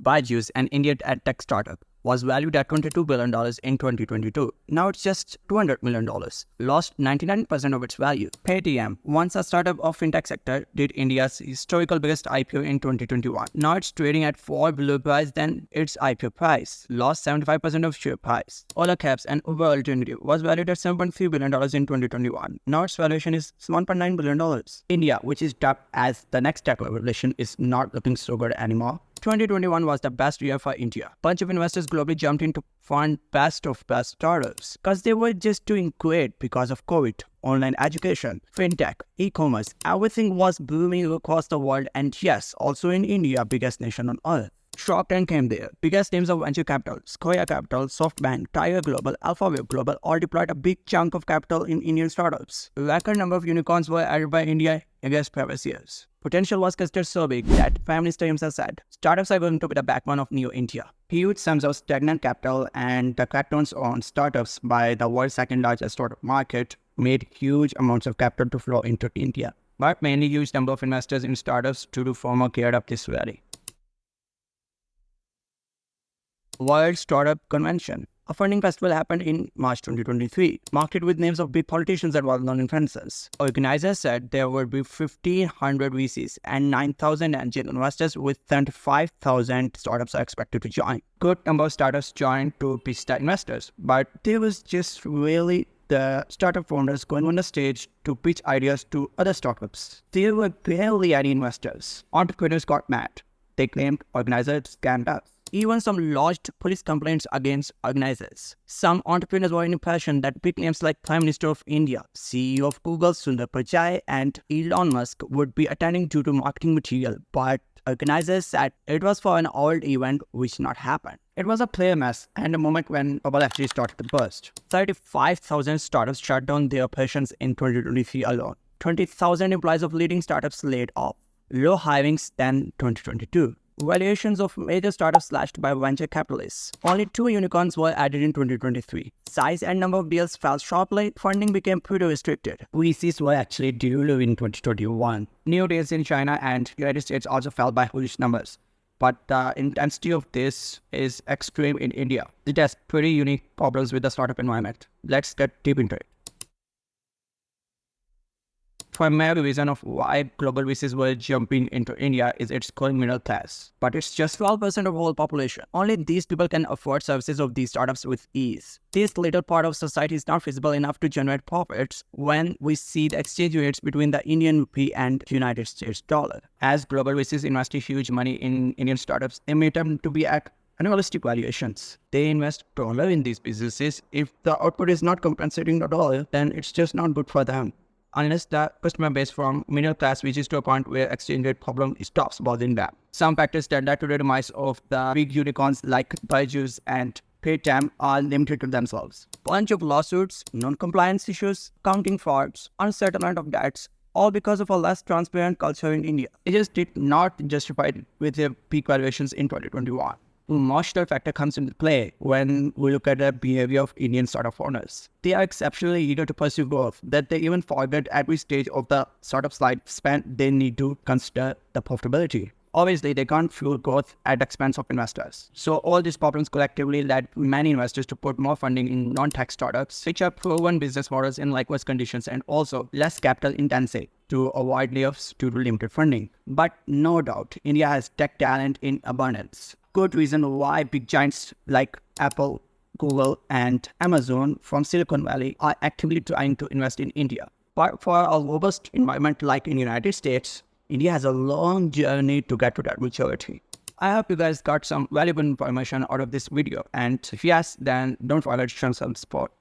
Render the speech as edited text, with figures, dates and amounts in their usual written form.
Byju's, an Indian tech startup, was valued at $22 billion in 2022. Now it's just $200 million, lost 99% of its value. Paytm, once a startup of fintech sector, did India's historical biggest IPO in 2021. Now it's trading at far below price than its IPO price, lost 75% of share price. Ola Cabs, an Uber alternative, was valued at $7.3 billion in 2021. Now its valuation is $1.9 billion. India, which is dubbed as the next tech revolution, is not looking so good anymore. 2021 was the best year for India. Bunch of investors globally jumped in to fund best of best startups because they were just doing great because of COVID, online education, fintech, e-commerce. Everything was booming across the world, and yes, also in India, biggest nation on earth. Shark Tank came there. Biggest names of venture capital, Square Capital, SoftBank, Tiger Global, Alphabet Global all deployed a big chunk of capital in Indian startups. A record number of unicorns were added by India against previous years. Potential was considered so big that Prime Minister himself said, startups are going to be the backbone of New India. Huge sums of stagnant capital and the crackdowns on startups by the world's second largest startup market made huge amounts of capital to flow into India. But mainly huge number of investors in startups due to former geared up this rally. World Startup Convention. A funding festival happened in March 2023, marked with names of big politicians and well-known influencers. Organizers said there would be 1,500 VCs and 9,000 angel investors, with 35,000 startups are expected to join. Good number of startups joined to pitch the investors, but there was just really the startup founders going on the stage to pitch ideas to other startups. There were barely any investors. Entrepreneurs got mad. They claimed organizers scammed us. Even some lodged police complaints against organizers. Some entrepreneurs were in impression that big names like Prime Minister of India, CEO of Google Sundar Pichai, and Elon Musk would be attending due to marketing material, but organizers said it was for an old event which not happened. It was a player mess and a moment when bubble actually started to burst. 35,000 startups shut down their operations in 2023 alone. 20,000 employees of leading startups laid off. Low hirings than 2022. Valuations of major startups slashed by venture capitalists. Only 2 unicorns were added in 2023. Size and number of deals fell sharply. Funding became pretty restricted. VCs were actually due in 2021. New deals in China and United States also fell by huge numbers. But the intensity of this is extreme in India. It has pretty unique problems with the startup environment. Let's get deep into it. Primary reason of why global VCs were jumping into India is its growing middle class. But it's just 12% of the whole population. Only these people can afford services of these startups with ease. This little part of society is not feasible enough to generate profits when we see the exchange rates between the Indian rupee and United States dollar. As global VCs invest huge money in Indian startups, they may them to be at unrealistic valuations. They invest dollar in these businesses. If the output is not compensating the dollar, then it's just not good for them. Unless the customer base from middle class reaches to a point where exchange rate problem stops bothering them. Some factors that led to the demise of the big unicorns like Byju's and Paytm are limited to themselves. Bunch of lawsuits, non-compliance issues, accounting frauds, unsettlement of debts, all because of a less transparent culture in India. It just did not justify it with their peak valuations in 2021. Emotional factor comes into play when we look at the behavior of Indian startup owners. They are exceptionally eager to pursue growth, that they even forget at every stage of the startup's lifespan they need to consider the profitability. Obviously, they can't fuel growth at the expense of investors. So all these problems collectively led many investors to put more funding in non-tech startups, which are proven business models in likewise conditions and also less capital intensive to avoid layoffs due to limited funding. But no doubt, India has tech talent in abundance. Good reason why big giants like Apple, Google, and Amazon from Silicon Valley are actively trying to invest in India. But for a robust environment like in the United States, India has a long journey to get to that maturity. I hope you guys got some valuable information out of this video, and if yes, then don't forget to show some support.